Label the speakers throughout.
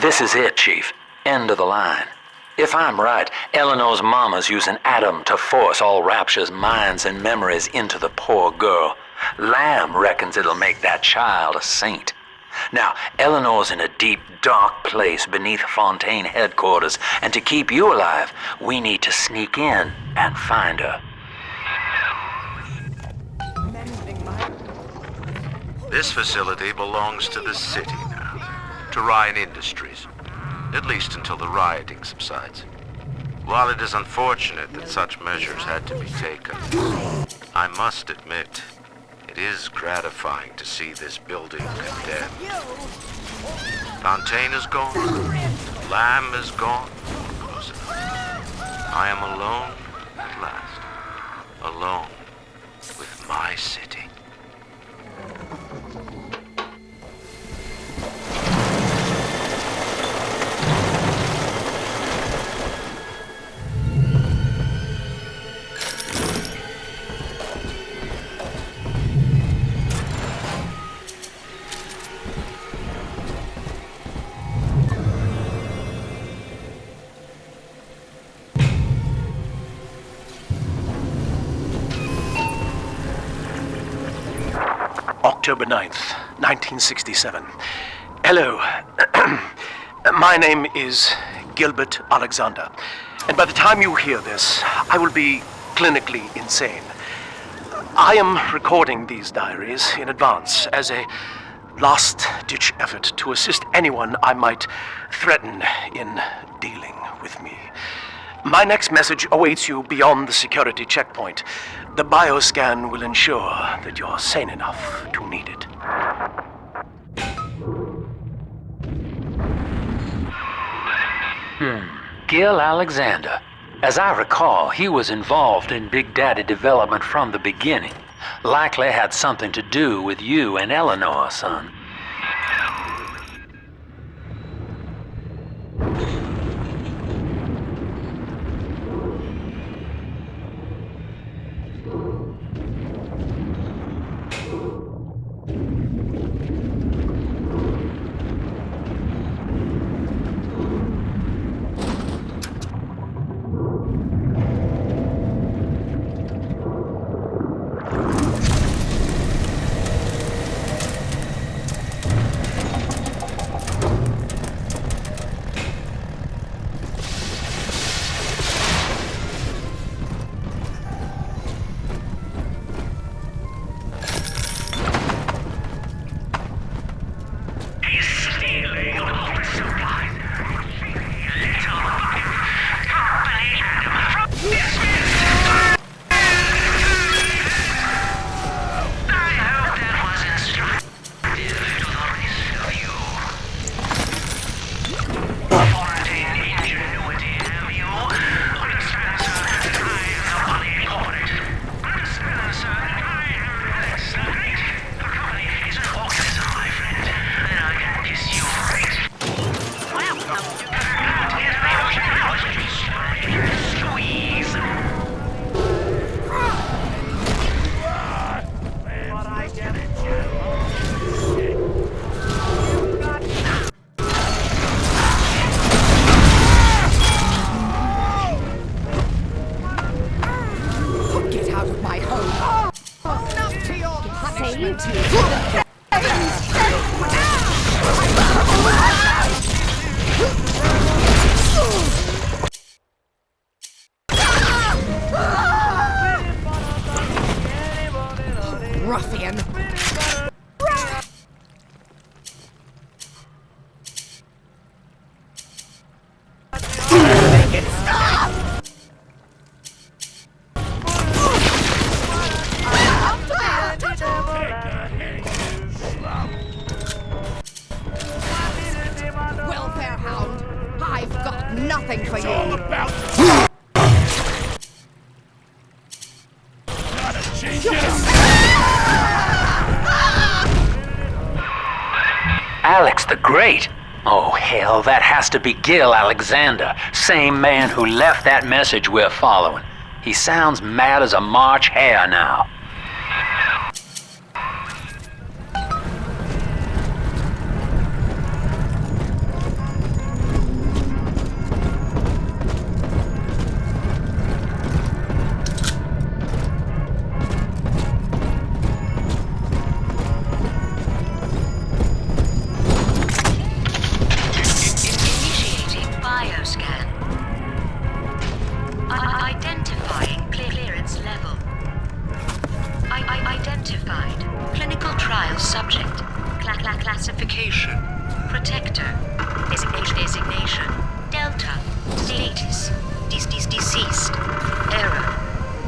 Speaker 1: This is it, Chief. End of the line. If I'm right, Eleanor's mama's using Adam to force all Rapture's minds and memories into the poor girl. Lamb reckons it'll make that child a saint. Now, Eleanor's in a deep, dark place beneath Fontaine headquarters, and to keep you alive, we need to sneak in and find her.
Speaker 2: This facility belongs to the city now, to Ryan Industries, at least until the rioting subsides. While it is unfortunate that such measures had to be taken, I must admit, it is gratifying to see this building condemned. Fontaine is gone. Lamb is gone. Close enough. I am alone at last. Alone with my city.
Speaker 3: October 9th, 1967. Hello. My name is Gilbert Alexander, and by the time you hear this, I will be clinically insane. I am recording these diaries in advance as a last-ditch effort to assist anyone I might threaten in dealing with me. My next message awaits you beyond the security checkpoint. The bioscan will ensure that you're sane enough to need it.
Speaker 1: Gil Alexander. As I recall, he was involved in Big Daddy development from the beginning. Likely had something to do with you and Eleanor, son.
Speaker 4: Ruffian! Make it stop! Welfare hound, I've got nothing for you.
Speaker 1: Alex the Great? Oh, hell, that has to be Gil Alexander, same man who left that message we're following. He sounds mad as a March hare now.
Speaker 5: File subject. Classification. Protector. Designation. Delta. Status. Deceased. Error.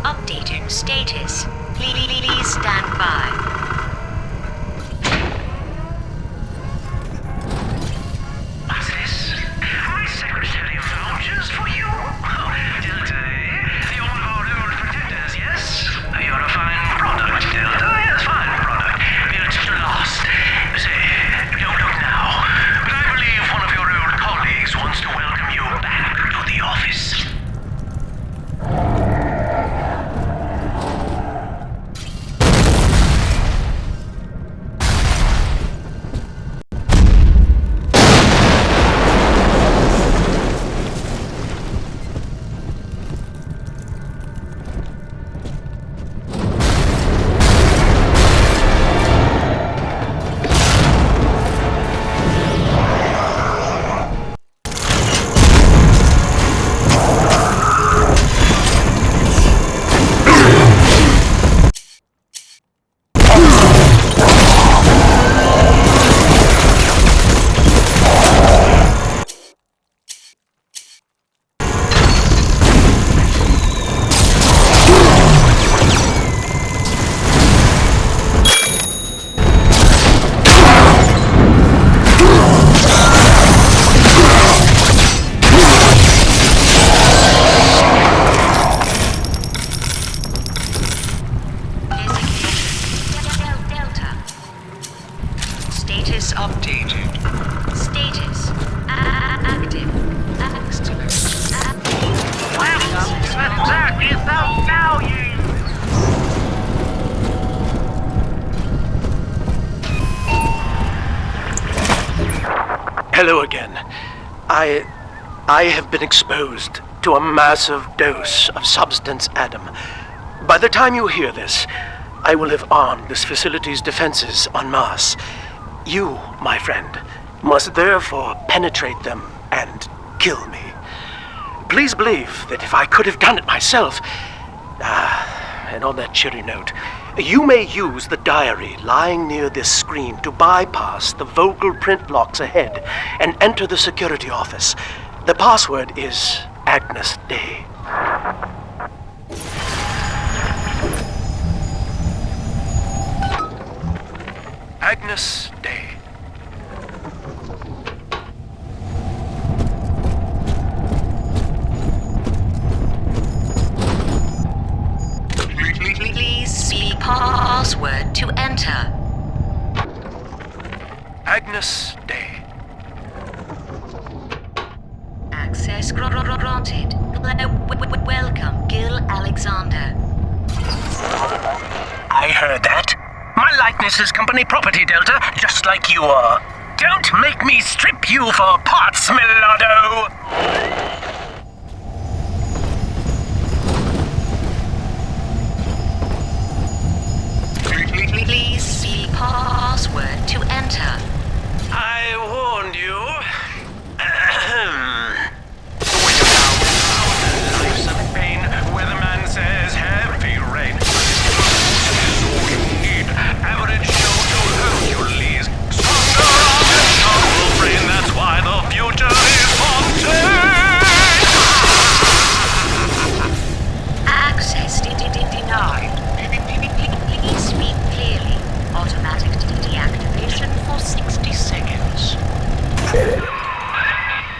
Speaker 5: Updating status. Please stand by.
Speaker 3: What's this? My secretary found just for you. Delta, the one of our old protectors, yes? You're a fine product, Delta. Yes, fine product. Built to last. Say, don't look now. But I believe one of your old colleagues wants to welcome you back to the office.
Speaker 5: Status updated. Status active.
Speaker 3: Hello again. I have been exposed to a massive dose of substance Adam. By the time you hear this, I will have armed this facility's defenses en masse. You, my friend, must therefore penetrate them and kill me. Please believe that if I could have done it myself... and on that cheery note, you may use the diary lying near this screen to bypass the vocal print locks ahead and enter the security office. The password is Agnes Day. Agnes Day.
Speaker 5: Please see password to enter.
Speaker 3: Agnes Day.
Speaker 5: Access granted. Welcome, Gil Alexander.
Speaker 3: I heard that. My likeness is company property, Delta, just like you are. Don't make me strip you for parts, Millardo!
Speaker 5: Please see password to enter.
Speaker 3: I warned you. Life's of pain, weatherman says heavy rain. Is all you need. Average show to Hercules. Stronger arm and sharper brain, that's why the future is haunted.
Speaker 5: Access denied. Please speak clearly. Automatic deactivation for 60 seconds.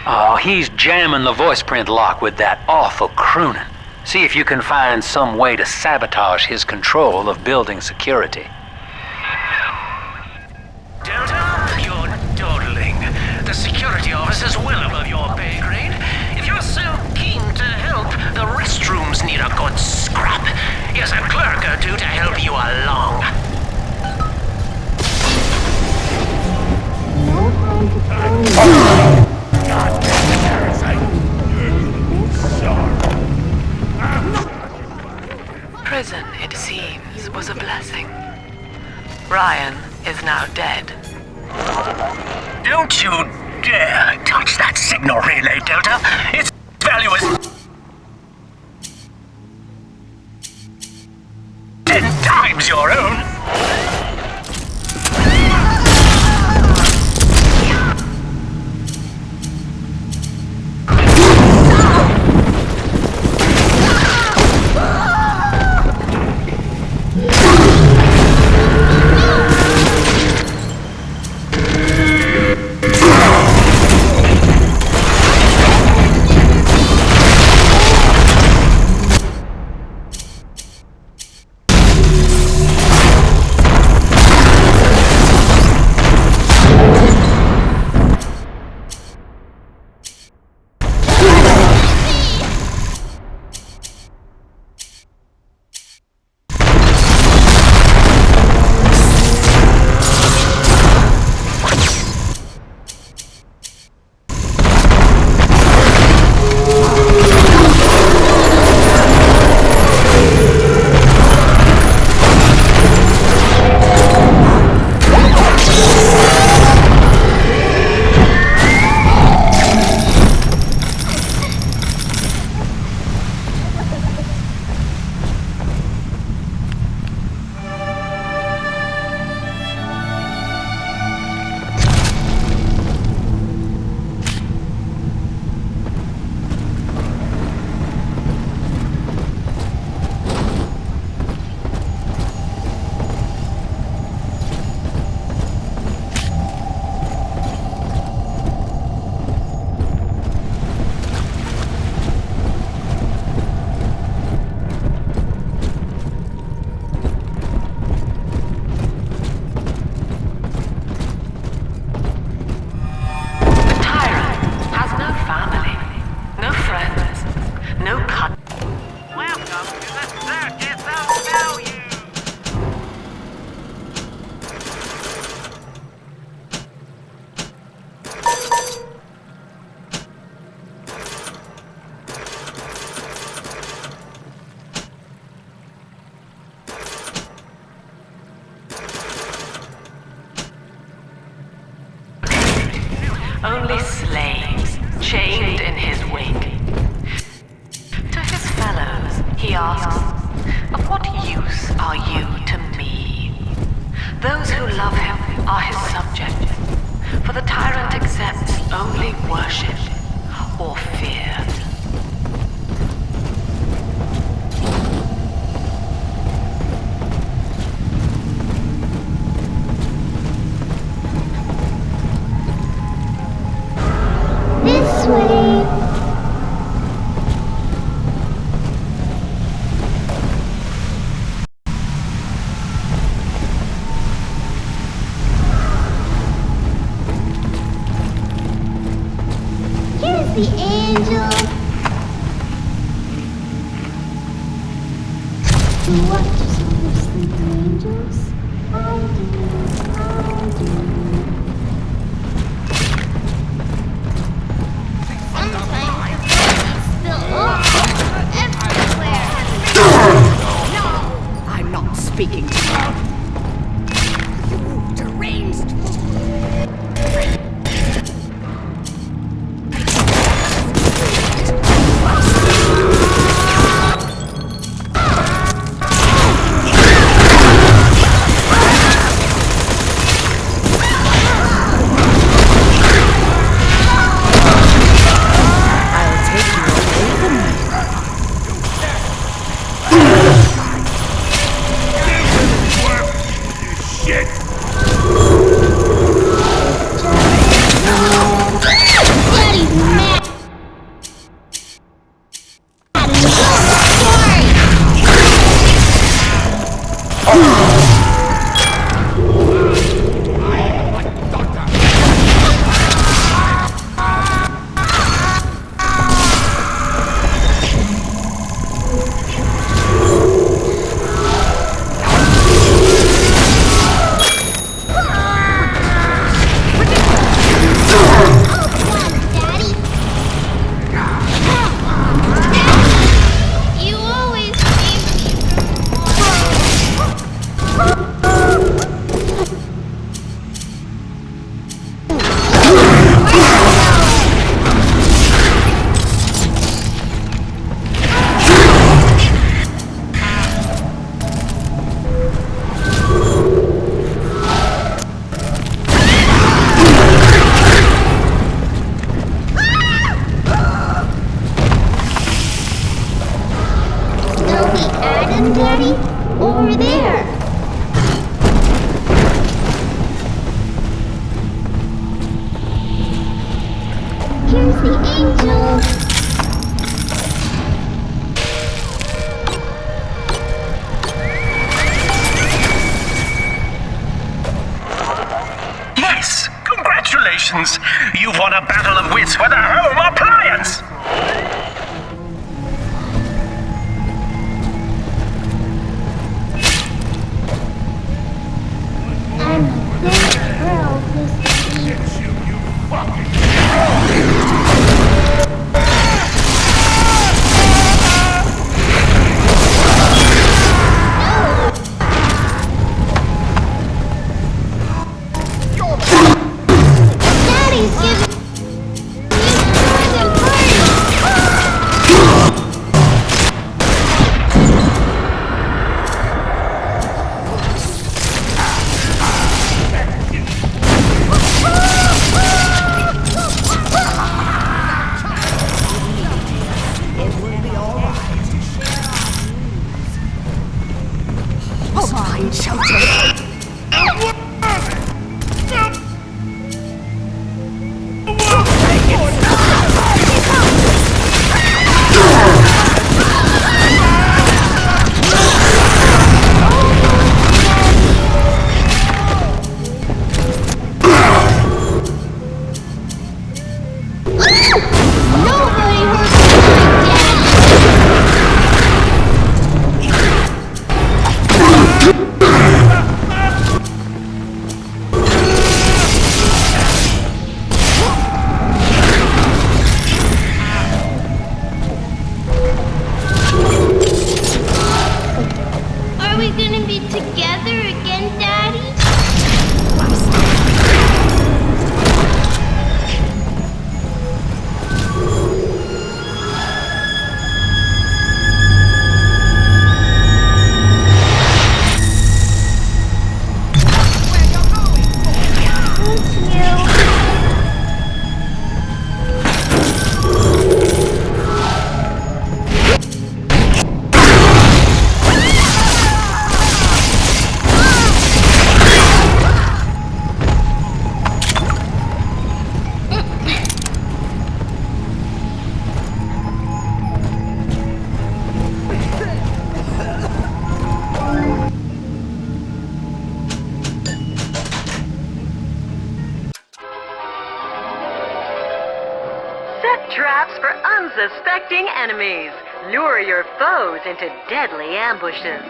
Speaker 1: Oh, he's jamming the voice print lock with that awful crooning. See if you can find some way to sabotage his control of building security.
Speaker 3: Delta, you're dawdling. The security office is well above your pay grade. If you're so keen to help, the restrooms need a good scrub. Here's a clerk or two to help you along.
Speaker 6: Prison, it seems, was a blessing. Ryan is now dead.
Speaker 3: Don't you dare touch that signal relay, Delta. Its value is 10 times your own.
Speaker 6: only slaves chained in his wake. To his fellows, he asks, "Of what use are you to me?" Those who love him are his subjects, for the tyrant accepts only worship or fear.
Speaker 7: This way. Here's the angel. Who watches over sleeping angels? I do.
Speaker 4: I'm not speaking to you. You deranged
Speaker 7: Daddy, over there. Here's the angel.
Speaker 3: Yes! Congratulations! You've won a battle of wits with a home appliance!
Speaker 7: I'm a big girl, Mr. B. Daddy's giving me toys and
Speaker 4: Oh, find shelter.
Speaker 7: Nobody hurts my daddy! Are we gonna be together again, Daddy?
Speaker 8: traps for unsuspecting enemies. Lure your foes into deadly ambushes.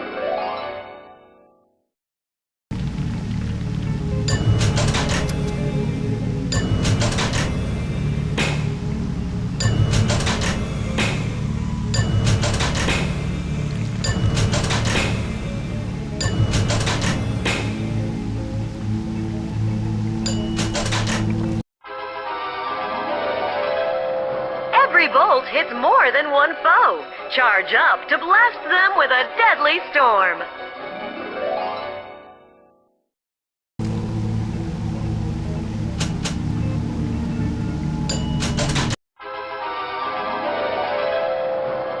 Speaker 8: Every bolt hits more than one foe. Charge up to blast them with a deadly storm.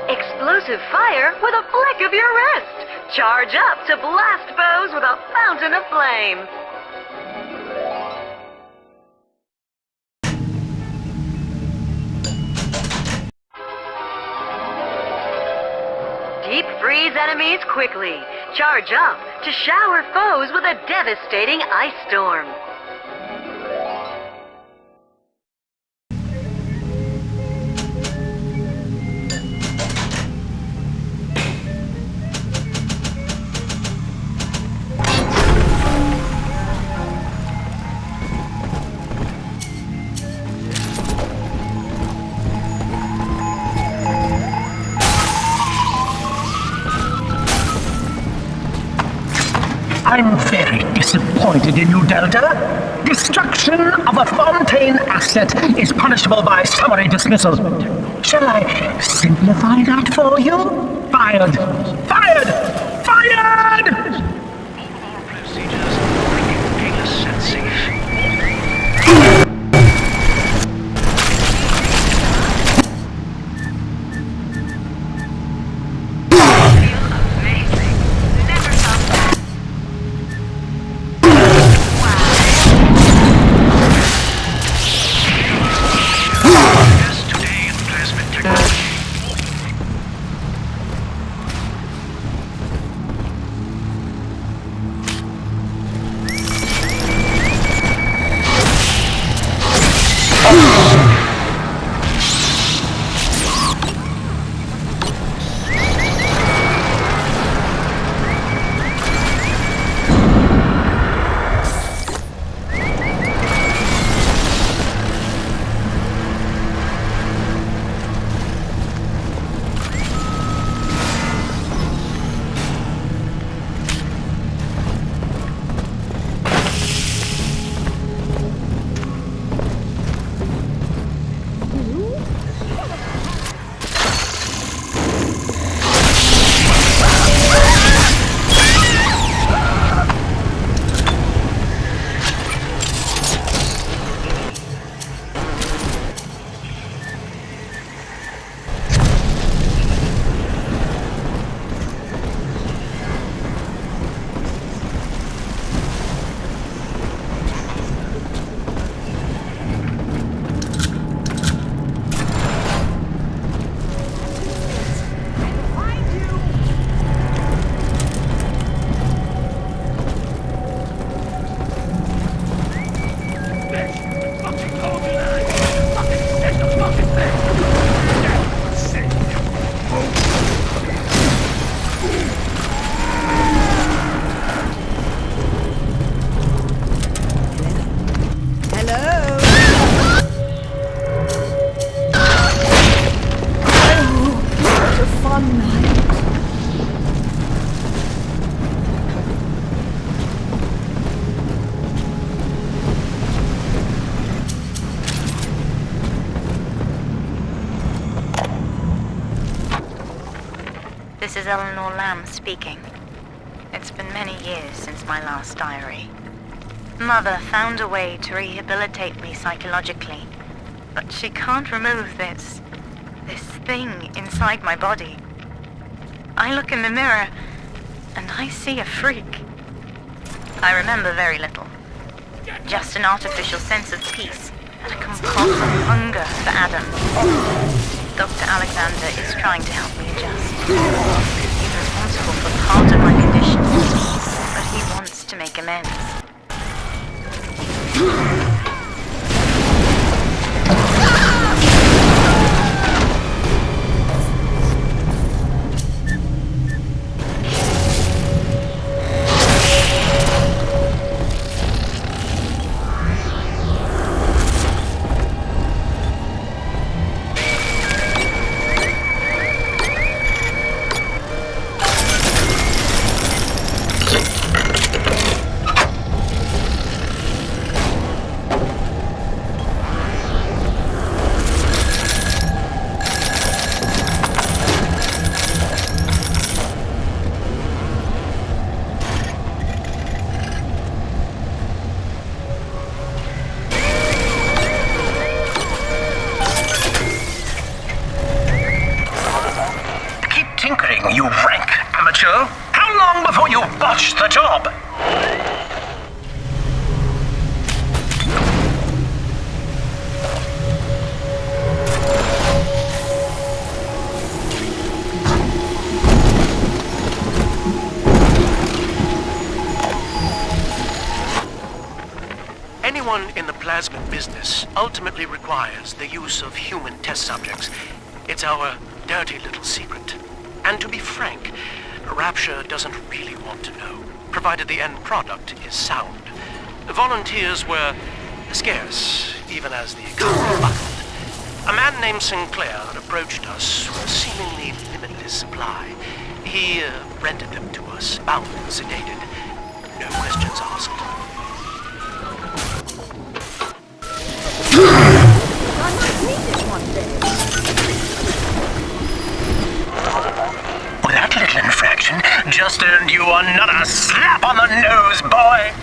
Speaker 8: Explosive fire with a flick of your wrist. Charge up to blast foes with a fountain of flame. Deep freeze enemies quickly. Charge up to shower foes with a devastating ice storm.
Speaker 3: I'm very disappointed in you, Delta. Destruction of a Fontaine asset is punishable by summary dismissal. Shall I simplify that for you? Fired! Fired! Fired!
Speaker 2: All procedures painless sensing.
Speaker 9: This is Eleanor Lamb speaking. It's been many years since my last diary. Mother found a way to rehabilitate me psychologically, but she can't remove this thing inside my body. I look in the mirror, and I see a freak. I remember very little. Just an artificial sense of peace and a compulsive hunger for Adam. Dr. Alexander is trying to help me adjust. He's responsible for part of my condition, but he wants to make amends.
Speaker 3: Watch the job! Anyone in the plasmid business ultimately requires the use of human test subjects. It's our dirty little secret. And to be frank, Rapture doesn't really want to know, provided the end product is sound. Volunteers were scarce, even as the economy buckled. A man named Sinclair approached us with a seemingly limitless supply. He rented them to us, bound and sedated. No questions asked. That little infraction just earned you another slap on the nose, boy!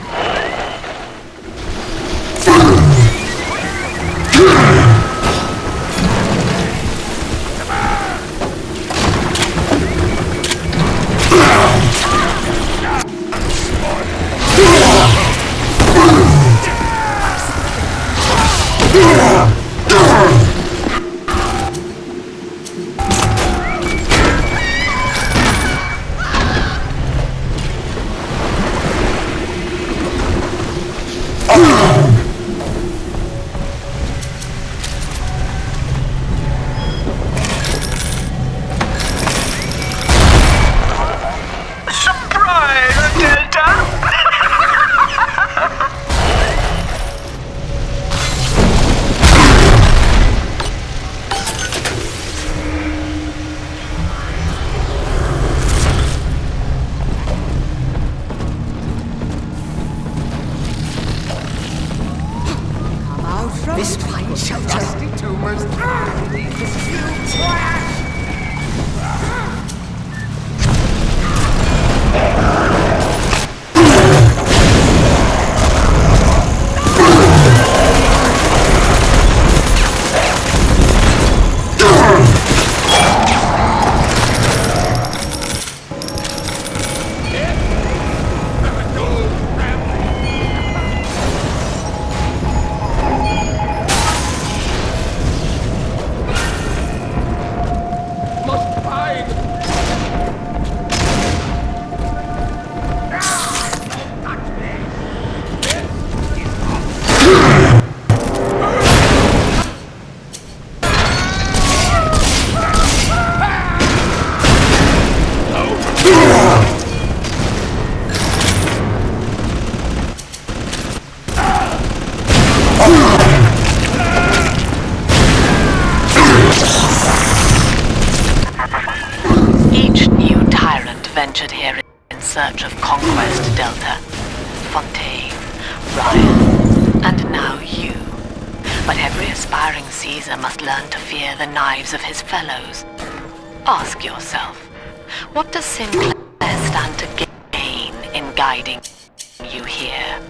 Speaker 4: This fine shelter. Rusty tumors. You trash!
Speaker 6: Ventured here in search of Conquest Delta, Fontaine, Ryan, and now you. But every aspiring Caesar must learn to fear the knives of his fellows. Ask yourself, what does Sinclair stand to gain in guiding you here?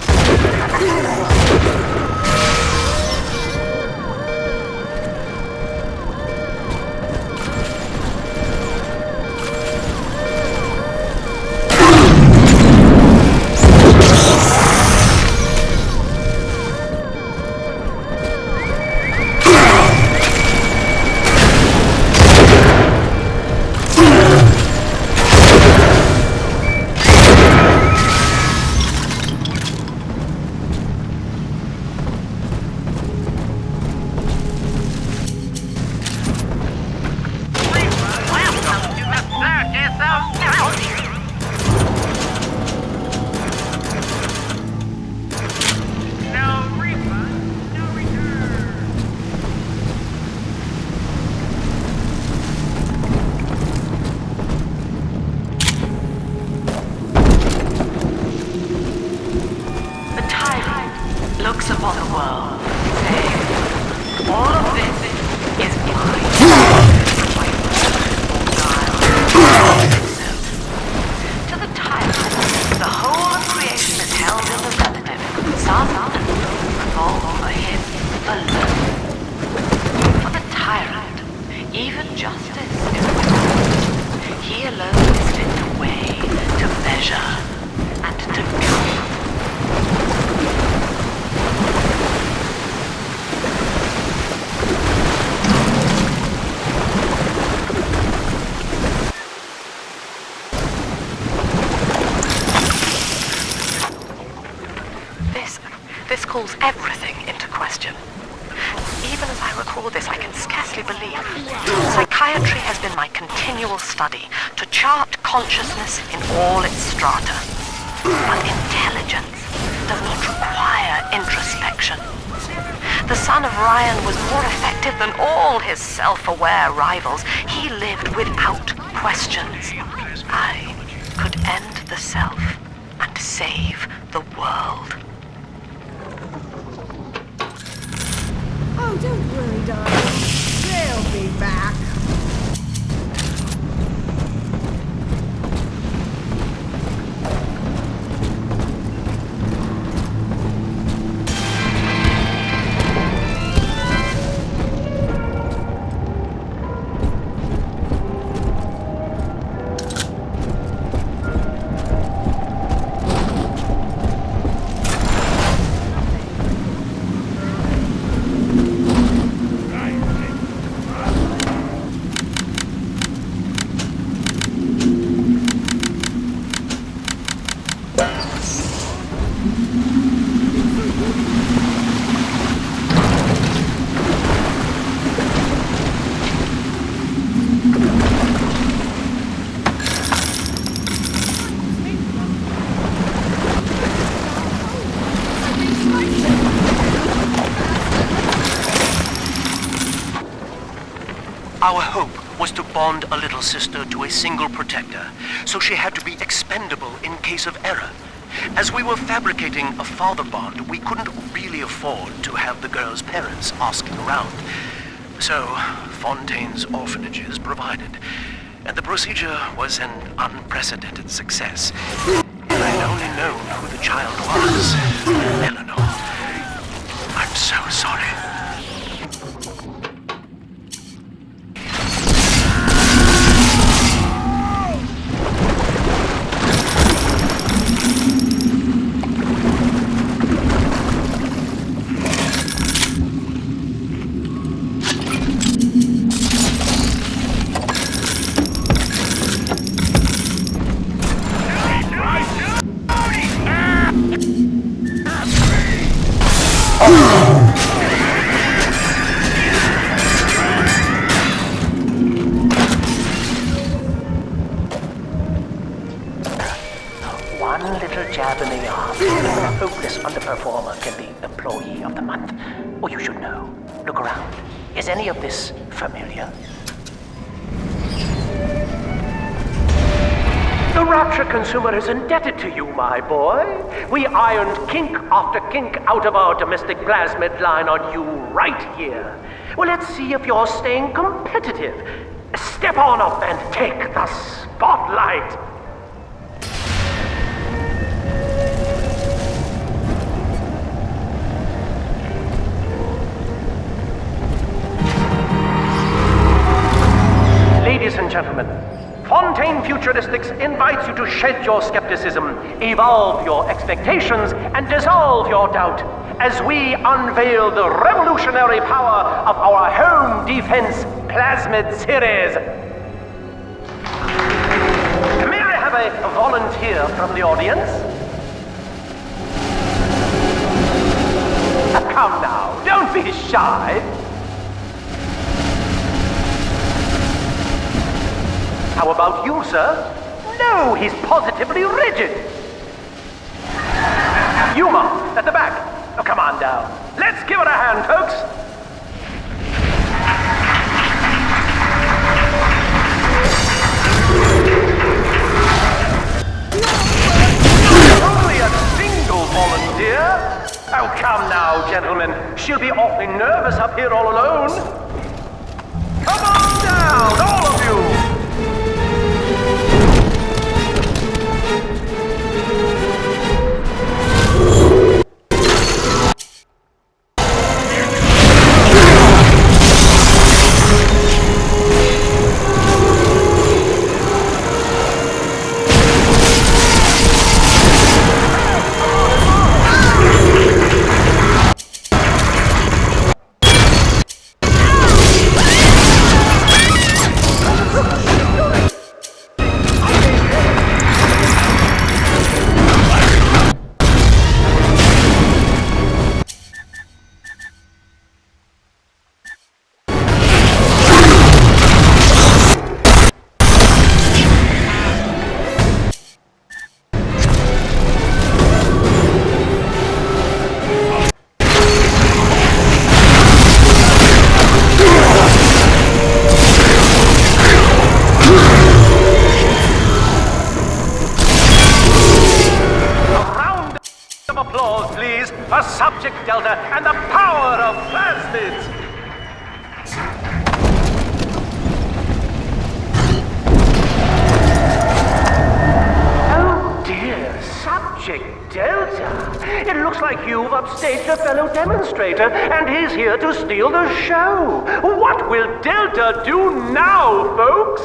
Speaker 6: This calls everything into question. Even as I record this, I can scarcely believe. Psychiatry has been my continual study to chart consciousness in all its strata. But intelligence does not require introspection. The son of Ryan was more effective than all his self-aware rivals. He lived without questions. I could end the self and save the world.
Speaker 4: Oh, don't worry, darling. They'll be back.
Speaker 3: Our hope was to bond a little sister to a single protector, so she had to be expendable in case of error. As we were fabricating a father bond, we couldn't really afford to have the girl's parents asking around. So, Fontaine's orphanages provided, and the procedure was an unprecedented success. If I had only known who the child was, Eleanor. I'm so sorry. One little jab in the arm, and a hopeless underperformer can be Employee of the Month. Or you should know. Look around. Is any of this familiar? The Rapture consumer is indebted to you, my boy. We ironed kink after kink out of our domestic plasmid line on you right here. Well, let's see if you're staying competitive. Step on up and take the spotlight. Ladies and gentlemen, Fontaine Futuristics invites you to shed your skepticism, evolve your expectations, and dissolve your doubt as we unveil the revolutionary power of our home defense plasmid series. May I have a volunteer from the audience? Come now, don't be shy. How about you, sir? No, he's positively rigid. Yuma, at the back. Oh, come on down. Let's give it a hand, folks. Only a single volunteer? Oh, come now, gentlemen. She'll be awfully nervous up here all alone. Come on down, all of you. a subject delta, and the power of plasmids! Oh dear, subject delta. It looks like you've upstaged a fellow demonstrator, and he's here to steal the show. What will Delta do now, folks?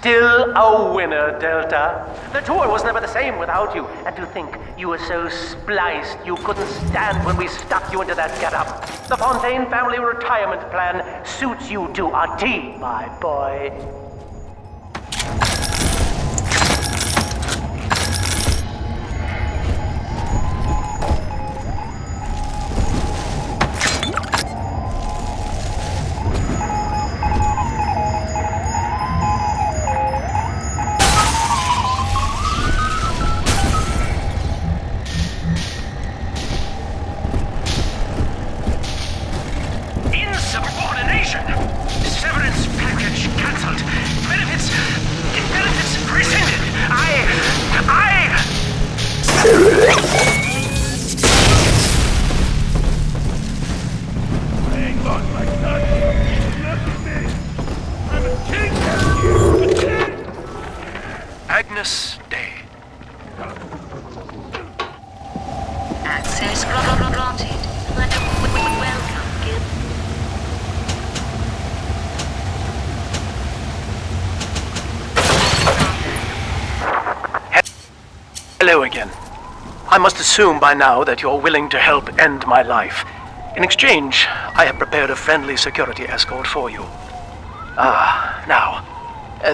Speaker 3: Still a winner, Delta. The tour was never the same without you. And to think you were so spliced you couldn't stand when we stuck you into that getup. The Fontaine family retirement plan suits you to a T, my boy.
Speaker 5: Access granted. Welcome, Gil.
Speaker 3: Hello again. I must assume by now that you're willing to help end my life. In exchange, I have prepared a friendly security escort for you. Now,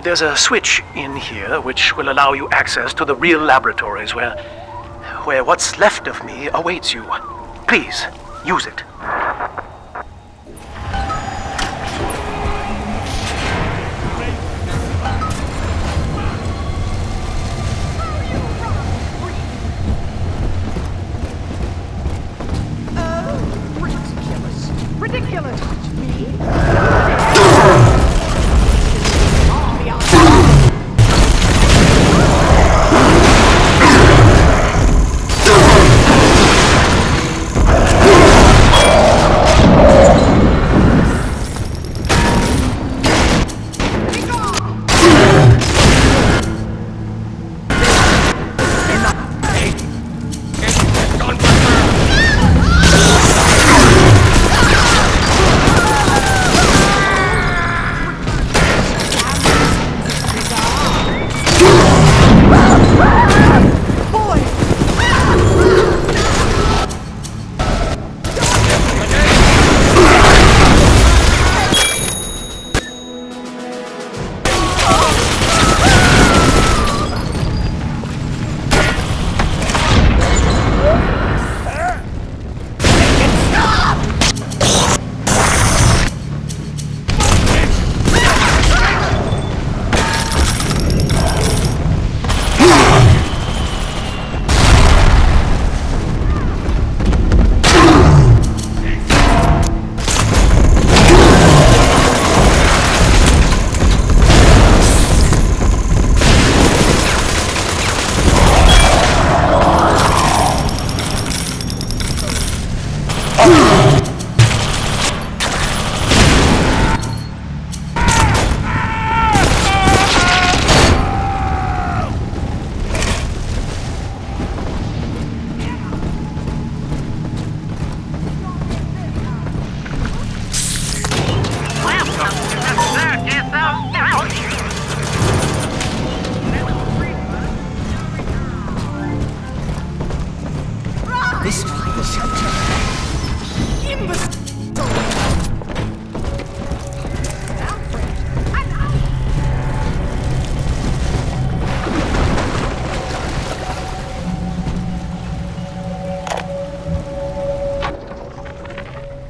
Speaker 3: there's a switch in here which will allow you access to the real laboratories where what's left of me awaits you. Please, use it.
Speaker 4: Ridiculous. Me?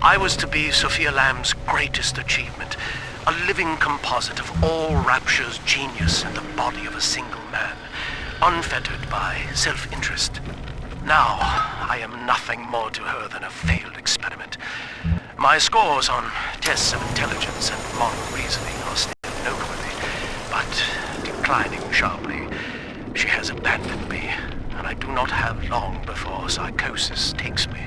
Speaker 3: I was to be Sophia Lamb's greatest achievement, a living composite of all Rapture's genius in the body of a single man, unfettered by self-interest. Now, I am nothing more to her than a failed experiment. My scores on tests of intelligence and moral reasoning are still noteworthy, but declining sharply. She has abandoned me, and I do not have long before psychosis takes me.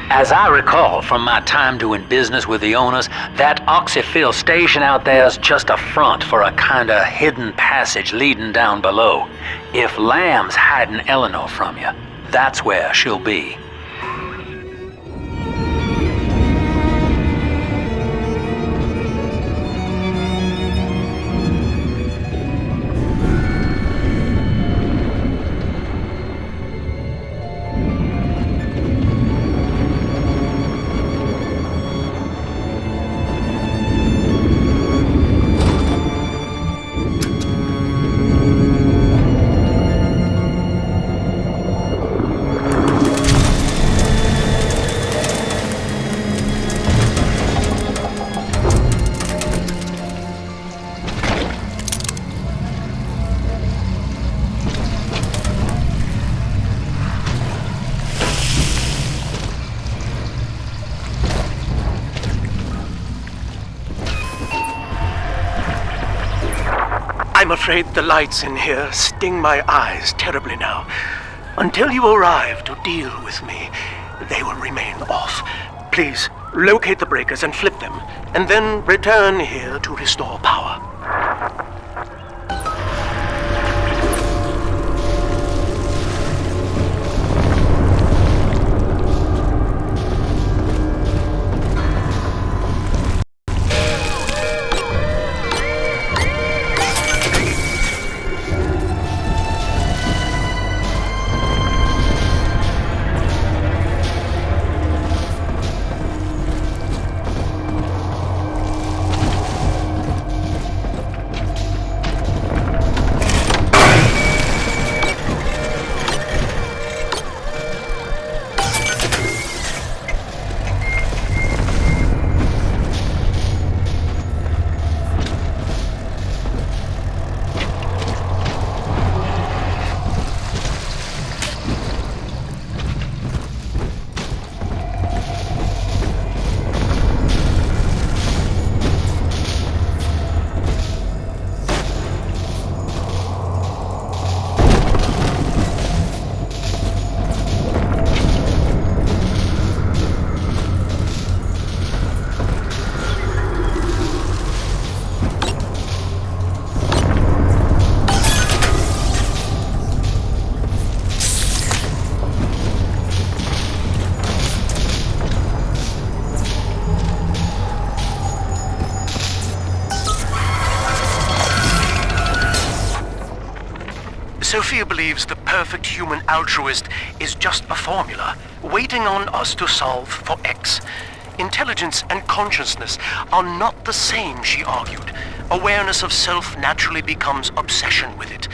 Speaker 1: As I recall from my time doing business with the owners, that oxyfill station out there's just a front for a kinda hidden passage leading down below. If Lamb's hiding Eleanor from you, that's where she'll be. I'm afraid the lights in here sting my eyes terribly now. Until you arrive to deal with me, they will remain off. Please, locate the breakers and flip them, and then return here to restore power. Sophia believes the perfect human altruist is just a formula, waiting on us to solve for X. Intelligence and consciousness are not the same, she argued. Awareness of self naturally becomes obsession with it.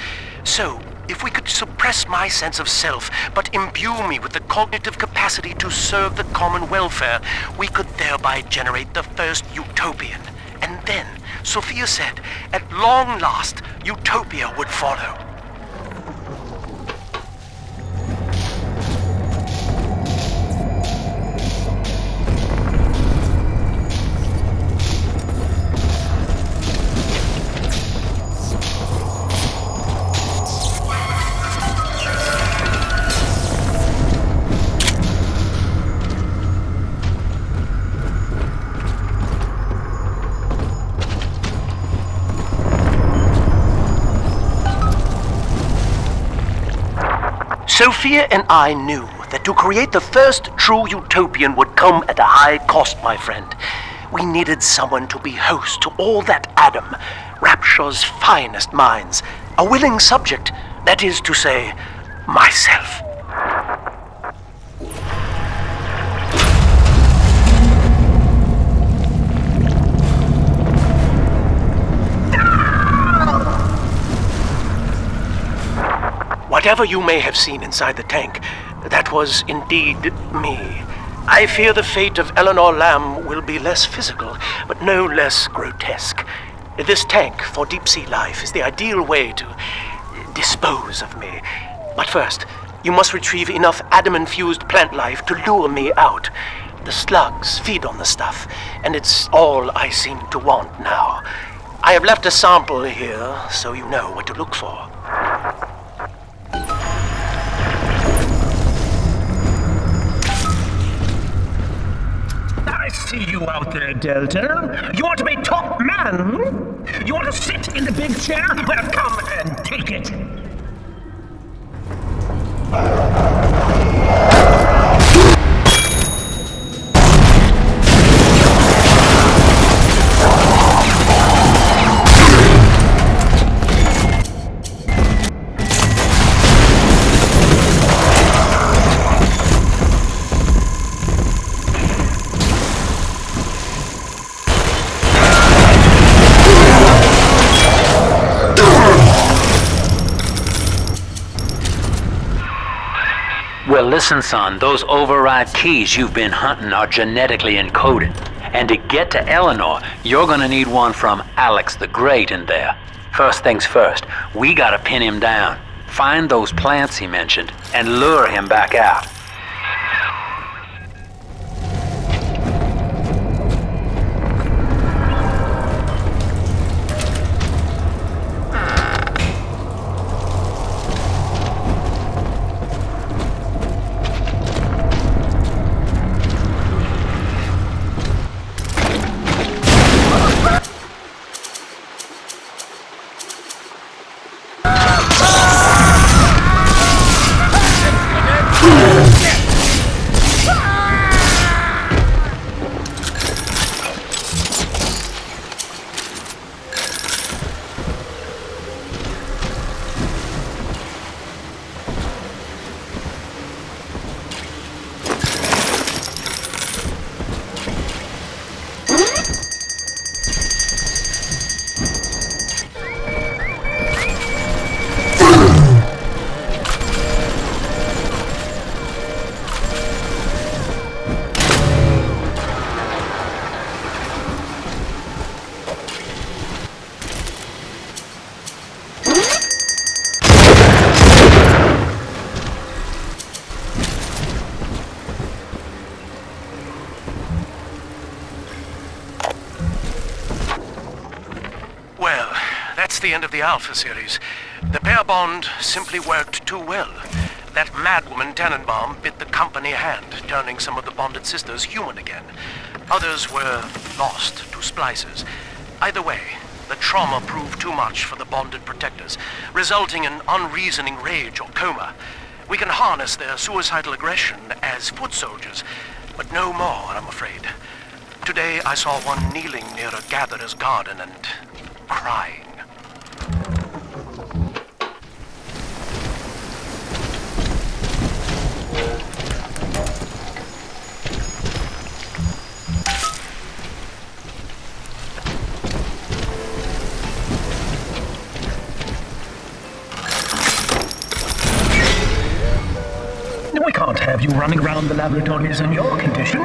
Speaker 1: So, if we could suppress my sense of self, but imbue me with the cognitive capacity to serve the common welfare, we could thereby generate the first utopian. And then, Sophia said, at long last, utopia would follow. Sophia and I knew that to create the first true utopian would come at a high cost, my friend.
Speaker 3: We needed someone to be host to all that Adam, Rapture's finest minds. A willing subject, that is to say, myself. Whatever you may have seen inside the tank, that was indeed me. I fear the fate of Eleanor Lamb will be less physical, but no less grotesque. This tank for deep-sea life is the ideal way to dispose of me. But first, you must retrieve enough Adam-infused plant life to lure me out. The slugs feed on the stuff, and it's all I seem to want now. I have left a sample here, so you know what to look for.
Speaker 10: I see you out there, Delta. You want to be top man? You want to sit in the big chair? Well, come and take it.
Speaker 1: Well, listen, son, those override keys you've been hunting are genetically encoded. And to get to Eleanor, you're gonna need one from Alex the Great in there. First things first, we gotta pin him down. Find those plants he mentioned, and lure him back out.
Speaker 3: That's the end of the Alpha series. The pair bond simply worked too well. That madwoman Tannenbaum bit the company hand, turning some of the bonded sisters human again. Others were lost to splices. Either way, the trauma proved too much for the bonded protectors, resulting in unreasoning rage or coma. We can harness their suicidal aggression as foot soldiers, but no more, I'm afraid. Today I saw one kneeling near a gatherer's garden and crying.
Speaker 10: We can't have you running around the laboratories in your condition.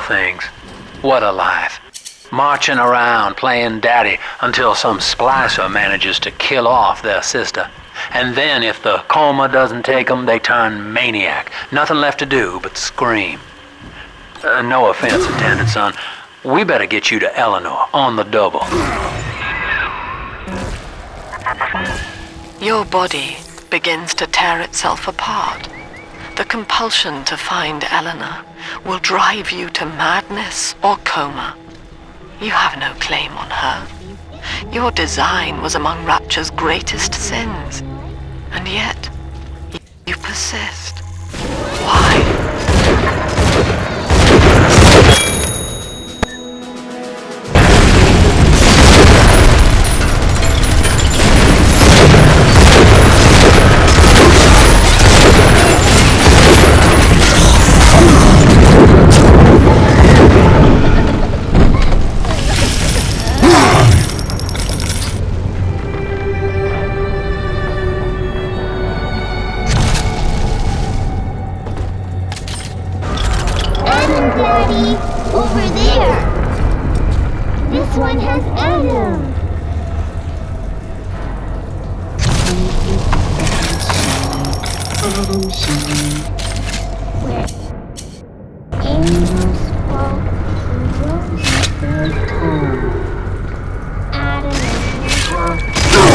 Speaker 1: things. What a life. Marching around playing daddy until some splicer manages to kill off their sister. And then if the coma doesn't take them, they turn maniac. Nothing left to do but scream. No offense intended, son. We better get you to Eleanor on the double.
Speaker 6: Your body begins to tear itself apart. The compulsion to find Eleanor will drive you to madness or coma. You have no claim on her. Your design was among Rapture's greatest sins. And yet, you persist. Why?
Speaker 7: Daddy, over there. This one has Adam. Adam shine, where angels fall and roses grow tall. Adam and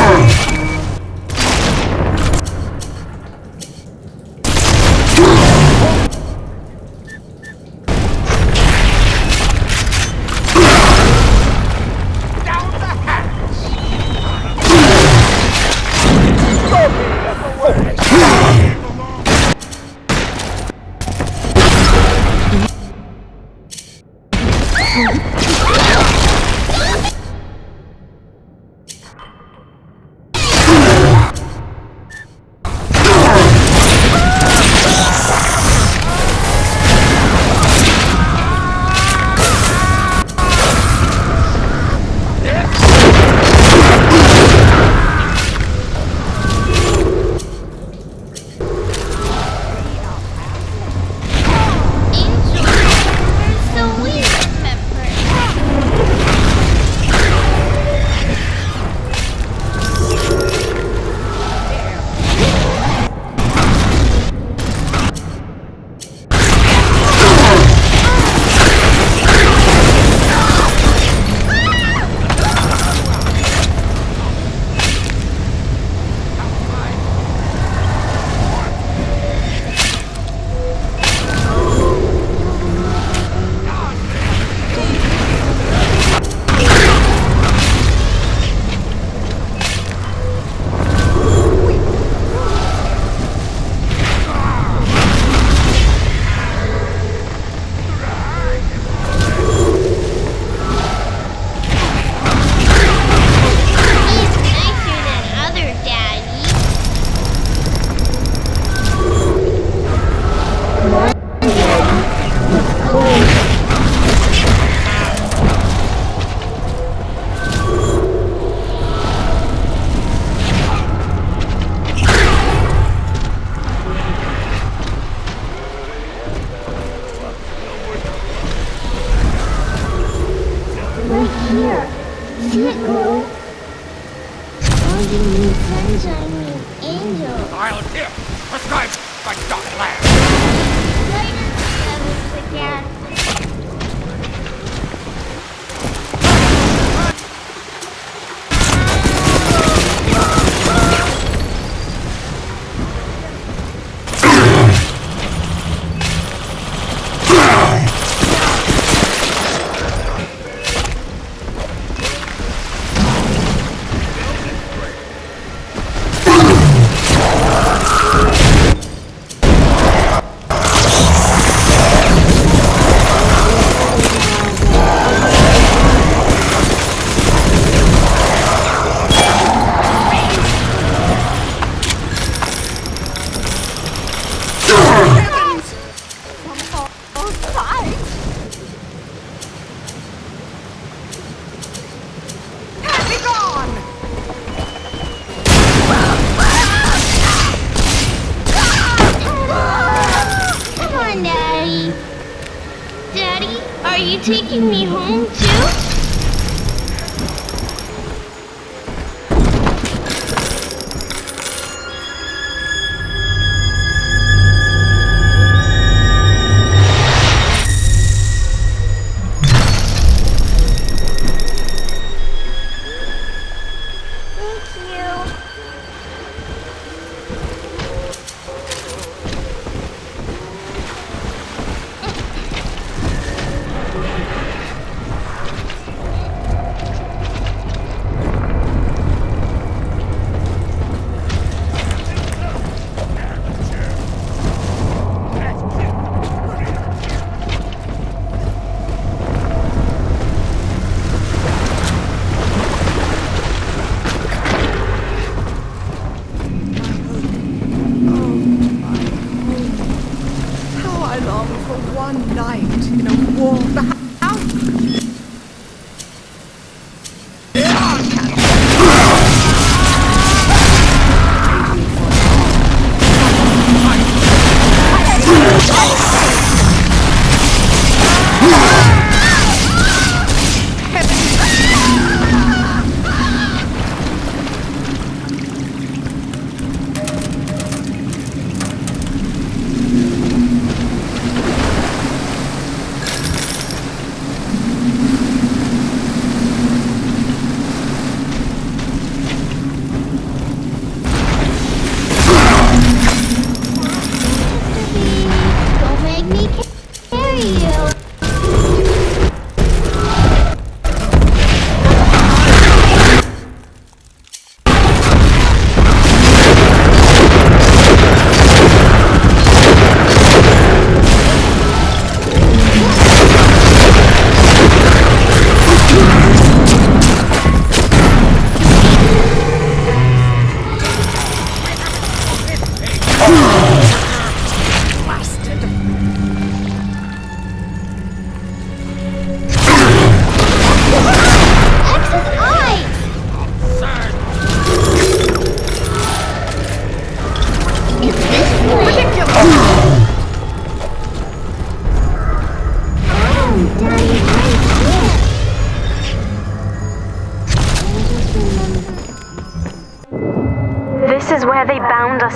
Speaker 7: taking me home too?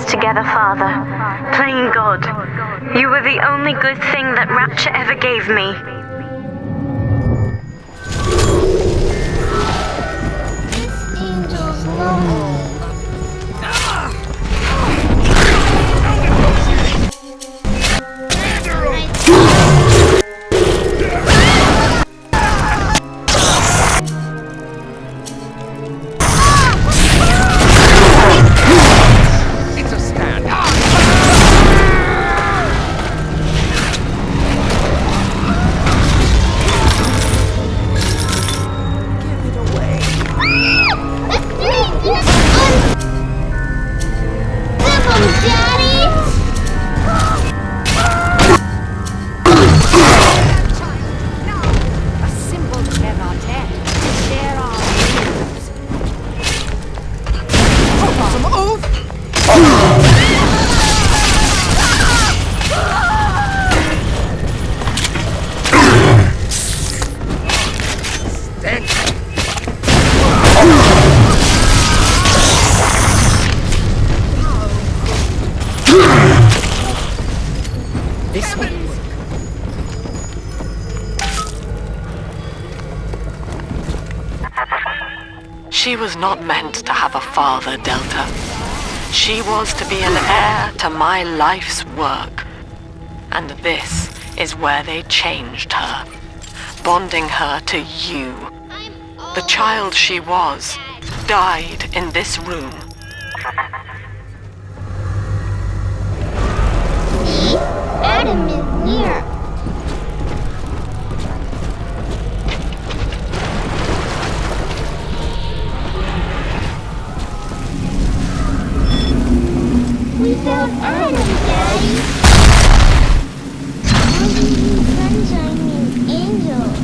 Speaker 9: Together, Father. Playing God. You were the only good thing that Rapture ever gave me.
Speaker 7: This angel's lonely.
Speaker 6: She was not meant to have a father, Delta. She was to be an heir to my life's work. And this is where they changed her, bonding her to you. The child she was died in this room.
Speaker 7: See? Adam is near. Without Adam, Daddy. How do you mean sunshine means angels?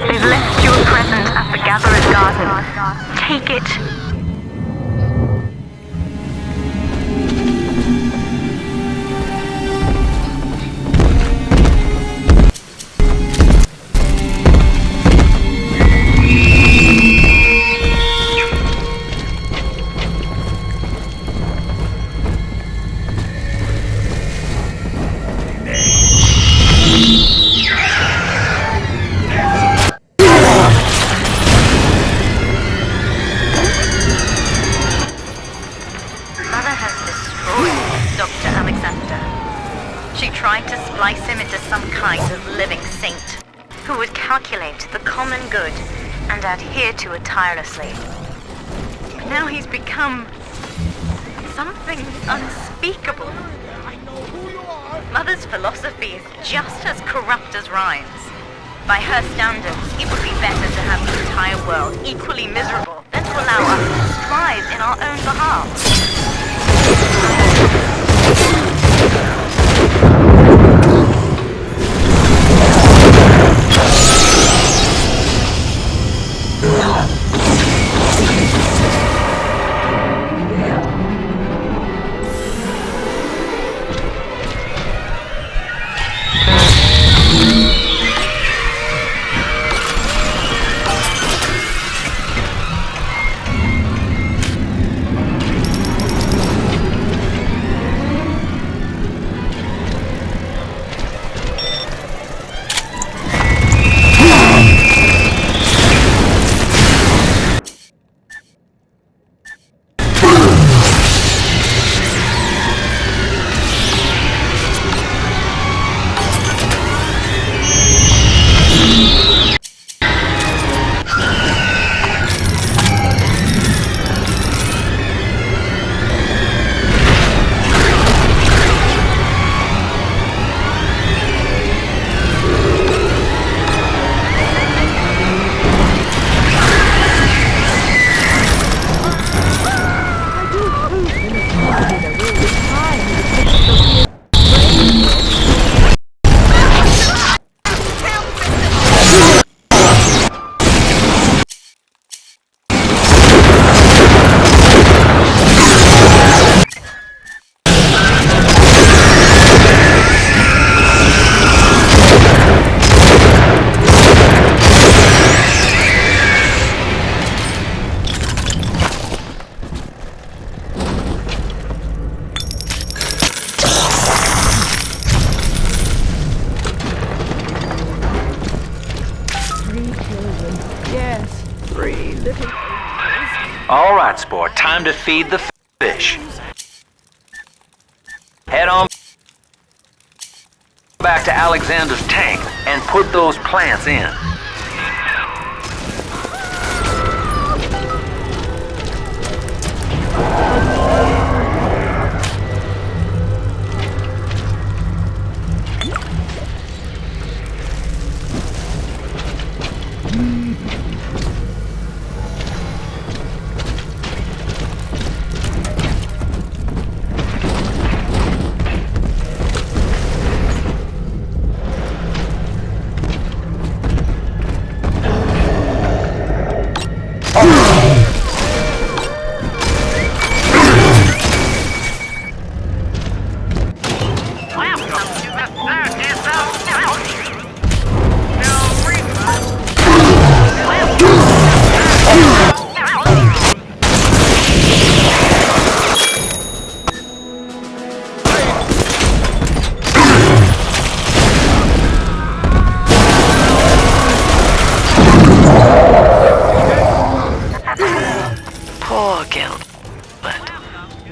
Speaker 6: They've left you a present at the Gatherer's Garden. Take it.
Speaker 9: Splice him into some kind of living saint who would calculate the common good and adhere to it tirelessly. But now he's become something unspeakable. Mother's philosophy is just as corrupt as Ryan's. By her standards, it would be better to have the entire world equally miserable than to allow us to strive in our own behalf.
Speaker 1: All right, sport. Time to feed the fish. Head on back to Alexander's tank and put those plants in.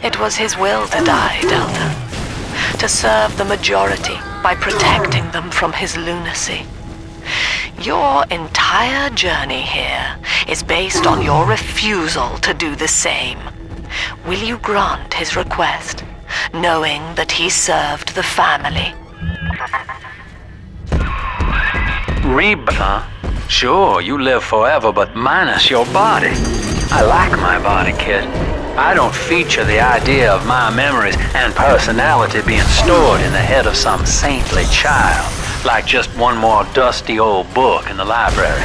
Speaker 6: It was his will to die, Delta. To serve the majority by protecting them from his lunacy. Your entire journey here is based on your refusal to do the same. Will you grant his request, knowing that he served the family?
Speaker 1: Huh? Sure, you live forever, but minus your body. I like my body, kid. I don't feature the idea of my memories and personality being stored in the head of some saintly child. Like just one more dusty old book in the library.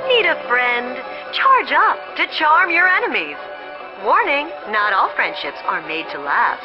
Speaker 8: Need a friend? Charge up to charm your enemies. Warning, not all friendships are made to last.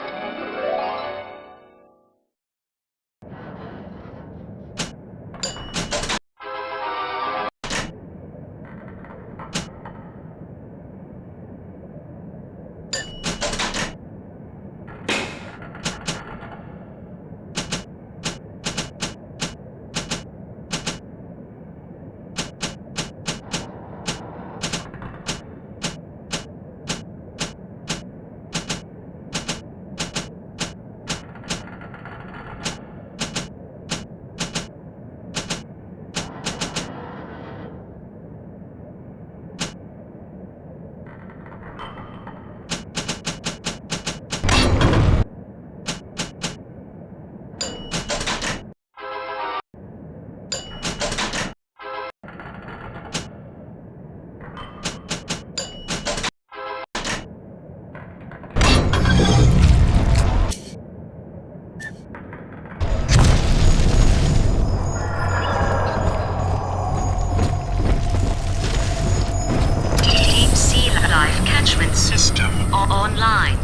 Speaker 5: Online.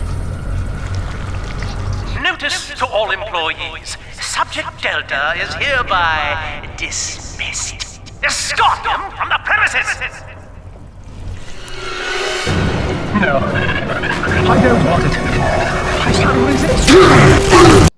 Speaker 3: Notice to all employees. Subject Delta is hereby dismissed. Escort him from the premises!
Speaker 10: No, I don't want it. I shall resist.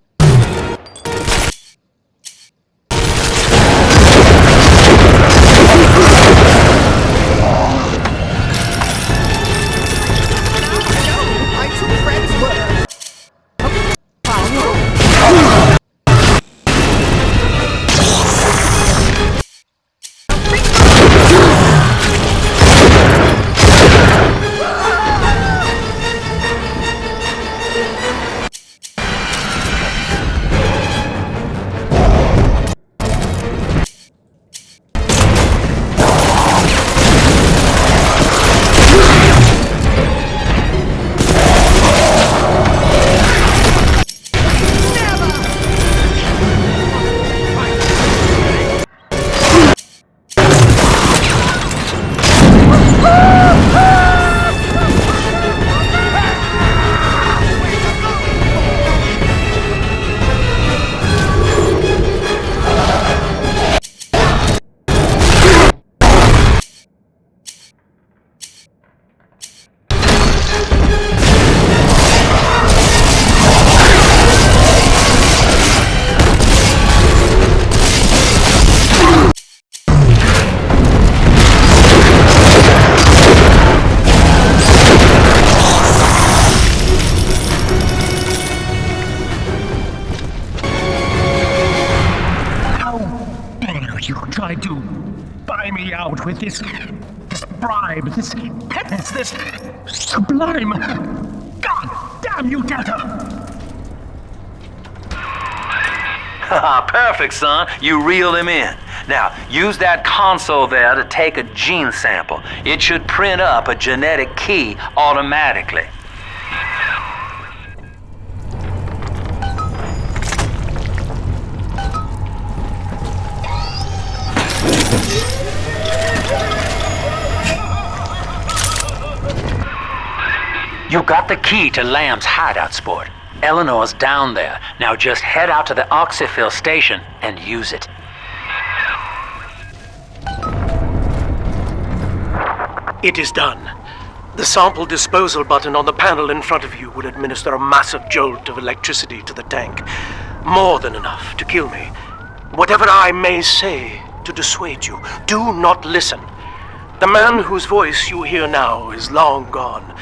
Speaker 10: You tried to buy me out with this bribe, this penance, this sublime... God Damn you, Delta!
Speaker 1: Perfect, son. You reeled him in. Now, use that console there to take a gene sample. It should print up a genetic key automatically. You got the key to Lamb's hideout, Sport. Eleanor's down there. Now just head out to the oxyfill station and use it.
Speaker 3: It is done. The sample disposal button on the panel in front of you will administer a massive jolt of electricity to the tank. More than enough to kill me. Whatever I may say to dissuade you, do not listen. The man whose voice you hear now is long gone.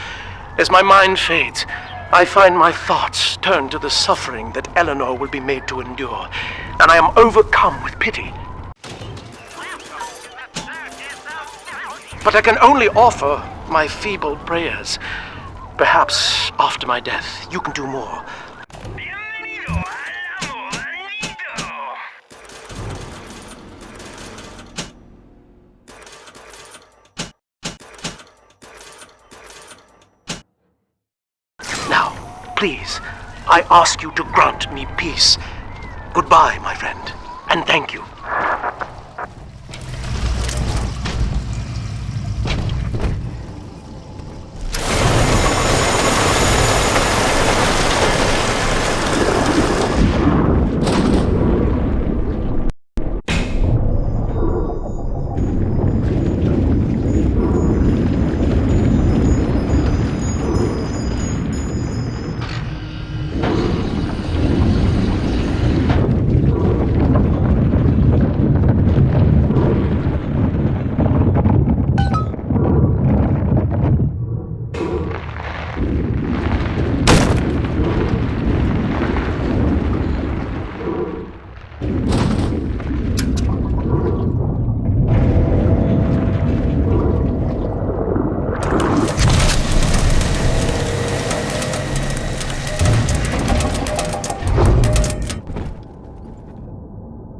Speaker 3: As my mind fades, I find my thoughts turn to the suffering that Eleanor will be made to endure, and I am overcome with pity. But I can only offer my feeble prayers. Perhaps after my death, you can do more. Now, please, I ask you to grant me peace. Goodbye, my friend, and thank you.